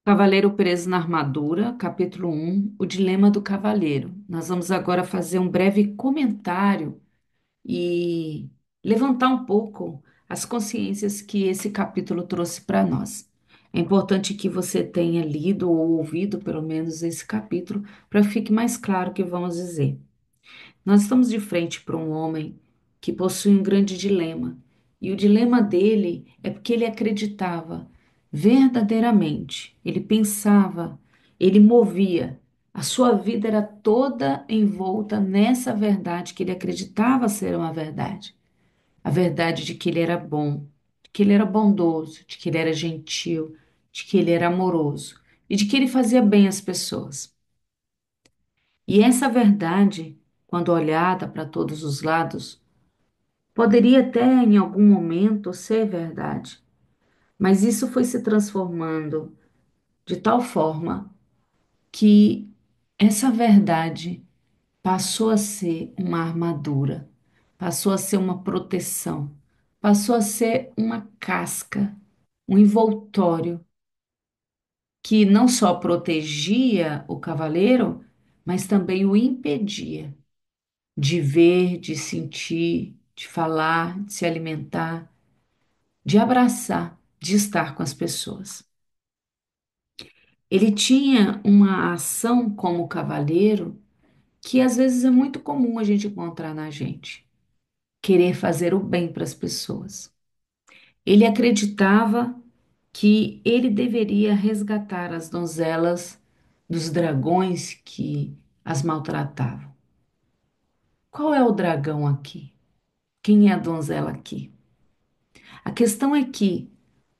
Cavaleiro preso na armadura, capítulo um, o dilema do cavaleiro. Nós vamos agora fazer um breve comentário e levantar um pouco as consciências que esse capítulo trouxe para nós. É importante que você tenha lido ou ouvido pelo menos esse capítulo para que fique mais claro o que vamos dizer. Nós estamos de frente para um homem que possui um grande dilema. E o dilema dele é porque ele acreditava verdadeiramente, ele pensava, ele movia. A sua vida era toda envolta nessa verdade que ele acreditava ser uma verdade. A verdade de que ele era bom, de que ele era bondoso, de que ele era gentil, de que ele era amoroso e de que ele fazia bem às pessoas. E essa verdade, quando olhada para todos os lados, poderia até em algum momento ser verdade, mas isso foi se transformando de tal forma que essa verdade passou a ser uma armadura, passou a ser uma proteção, passou a ser uma casca, um envoltório que não só protegia o cavaleiro, mas também o impedia de ver, de sentir, de falar, de se alimentar, de abraçar, de estar com as pessoas. Ele tinha uma ação como cavaleiro que às vezes é muito comum a gente encontrar na gente, querer fazer o bem para as pessoas. Ele acreditava que ele deveria resgatar as donzelas dos dragões que as maltratavam. Qual é o dragão aqui? Quem é a donzela aqui? A questão é que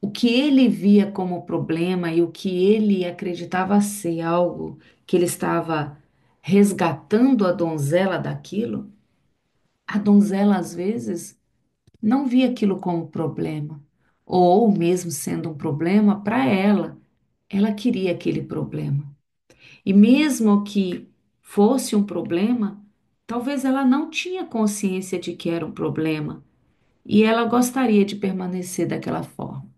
o que ele via como problema e o que ele acreditava ser algo que ele estava resgatando a donzela daquilo, a donzela às vezes não via aquilo como problema, ou mesmo sendo um problema para ela, ela queria aquele problema. E mesmo que fosse um problema, talvez ela não tinha consciência de que era um problema e ela gostaria de permanecer daquela forma.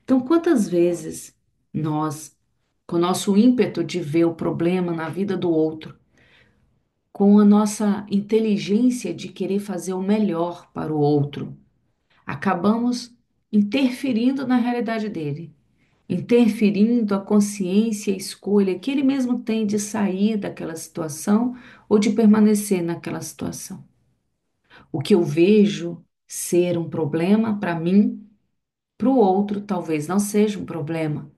Então, quantas vezes nós, com o nosso ímpeto de ver o problema na vida do outro, com a nossa inteligência de querer fazer o melhor para o outro, acabamos interferindo na realidade dele, interferindo a consciência e a escolha que ele mesmo tem de sair daquela situação ou de permanecer naquela situação. O que eu vejo ser um problema para mim, para o outro talvez não seja um problema.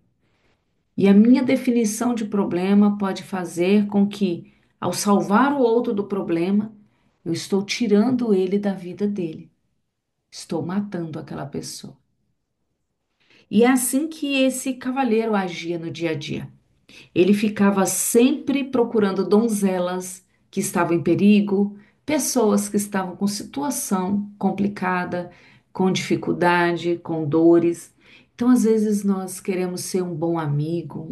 E a minha definição de problema pode fazer com que, ao salvar o outro do problema, eu estou tirando ele da vida dele. Estou matando aquela pessoa. E é assim que esse cavalheiro agia no dia a dia. Ele ficava sempre procurando donzelas que estavam em perigo, pessoas que estavam com situação complicada, com dificuldade, com dores. Então, às vezes, nós queremos ser um bom amigo,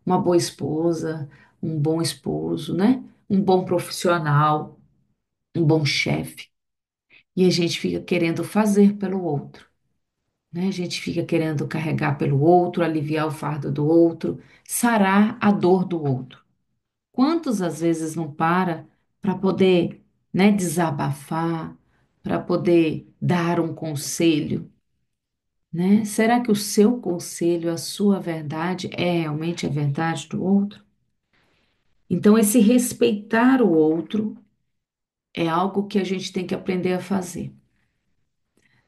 uma boa esposa, um bom esposo, né? Um bom profissional, um bom chefe. E a gente fica querendo fazer pelo outro, né? A gente fica querendo carregar pelo outro, aliviar o fardo do outro, sarar a dor do outro. Quantos às vezes não para poder, né, desabafar, para poder dar um conselho, né? Será que o seu conselho, a sua verdade é realmente a verdade do outro? Então, esse respeitar o outro é algo que a gente tem que aprender a fazer.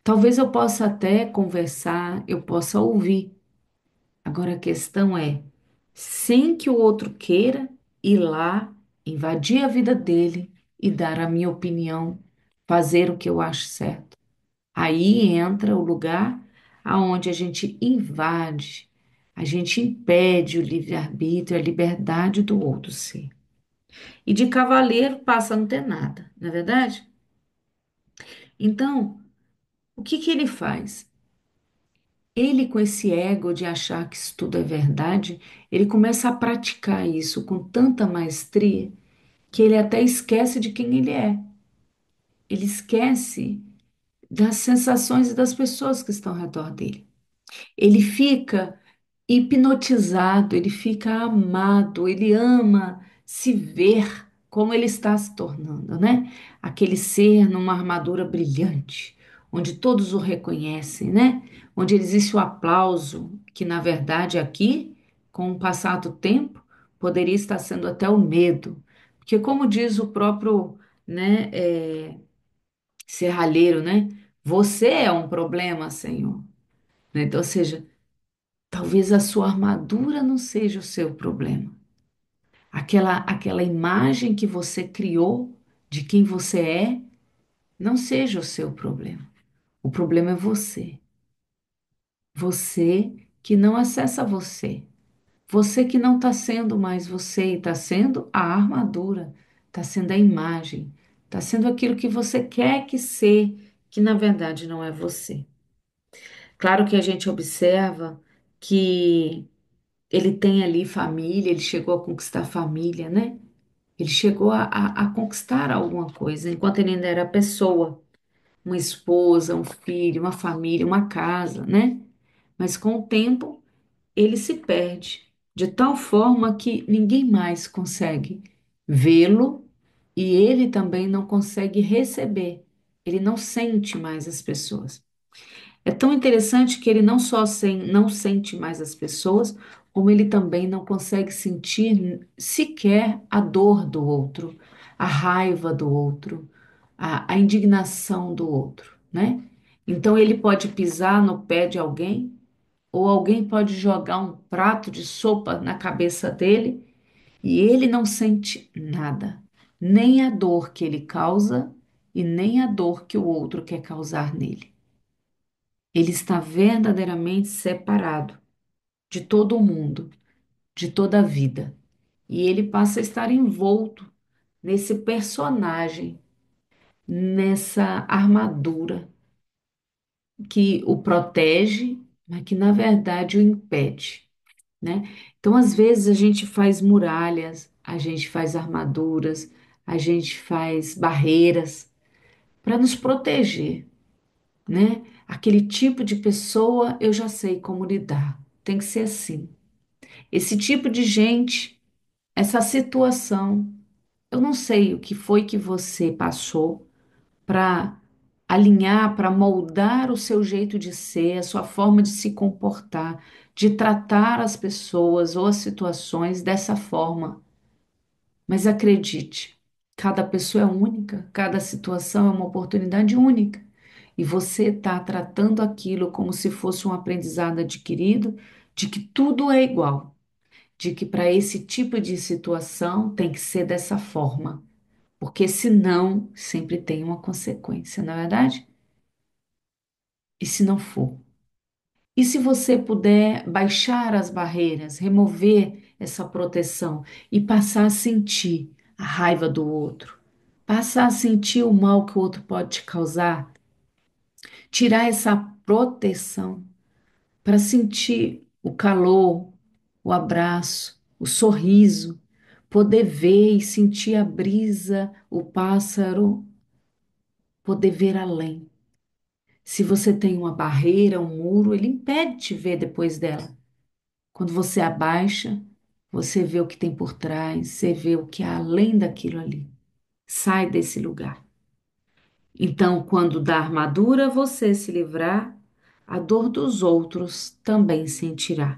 Talvez eu possa até conversar, eu possa ouvir. Agora a questão é, sem que o outro queira ir lá, invadir a vida dele e dar a minha opinião, fazer o que eu acho certo. Aí entra o lugar aonde a gente invade, a gente impede o livre-arbítrio, a liberdade do outro ser. E de cavaleiro passa a não ter nada, não é verdade? Então, o que que ele faz? Ele, com esse ego de achar que isso tudo é verdade, ele começa a praticar isso com tanta maestria que ele até esquece de quem ele é. Ele esquece das sensações e das pessoas que estão ao redor dele. Ele fica hipnotizado, ele fica amado, ele ama se ver como ele está se tornando, né? Aquele ser numa armadura brilhante, onde todos o reconhecem, né? Onde existe o aplauso, que na verdade aqui, com o passar do tempo, poderia estar sendo até o medo. Porque como diz o próprio, né, serralheiro, né? Você é um problema, Senhor. Né? Então, ou seja, talvez a sua armadura não seja o seu problema. Aquela imagem que você criou de quem você é não seja o seu problema. O problema é você. Você que não acessa você. Você que não está sendo mais você e está sendo a armadura, está sendo a imagem, está sendo aquilo que você quer que ser, que na verdade não é você. Claro que a gente observa que ele tem ali família, ele chegou a conquistar família, né? Ele chegou a conquistar alguma coisa, enquanto ele ainda era pessoa, uma esposa, um filho, uma família, uma casa, né? Mas com o tempo, ele se perde, de tal forma que ninguém mais consegue vê-lo e ele também não consegue receber. Ele não sente mais as pessoas. É tão interessante que ele não só não sente mais as pessoas, como ele também não consegue sentir sequer a dor do outro, a raiva do outro, a indignação do outro, né? Então ele pode pisar no pé de alguém, ou alguém pode jogar um prato de sopa na cabeça dele, e ele não sente nada, nem a dor que ele causa e nem a dor que o outro quer causar nele. Ele está verdadeiramente separado de todo o mundo, de toda a vida. E ele passa a estar envolto nesse personagem, nessa armadura que o protege, mas que na verdade o impede, né? Então, às vezes, a gente faz muralhas, a gente faz armaduras, a gente faz barreiras para nos proteger, né? Aquele tipo de pessoa eu já sei como lidar. Tem que ser assim. Esse tipo de gente, essa situação, eu não sei o que foi que você passou para alinhar, para moldar o seu jeito de ser, a sua forma de se comportar, de tratar as pessoas ou as situações dessa forma. Mas acredite, cada pessoa é única, cada situação é uma oportunidade única. E você está tratando aquilo como se fosse um aprendizado adquirido, de que tudo é igual, de que para esse tipo de situação tem que ser dessa forma, porque senão sempre tem uma consequência, não é verdade? E se não for? E se você puder baixar as barreiras, remover essa proteção e passar a sentir a raiva do outro, passar a sentir o mal que o outro pode te causar, tirar essa proteção para sentir o calor, o abraço, o sorriso, poder ver e sentir a brisa, o pássaro, poder ver além. Se você tem uma barreira, um muro, ele impede de ver depois dela. Quando você abaixa, você vê o que tem por trás, você vê o que há além daquilo ali. Sai desse lugar. Então, quando da armadura você se livrar, a dor dos outros também sentirá.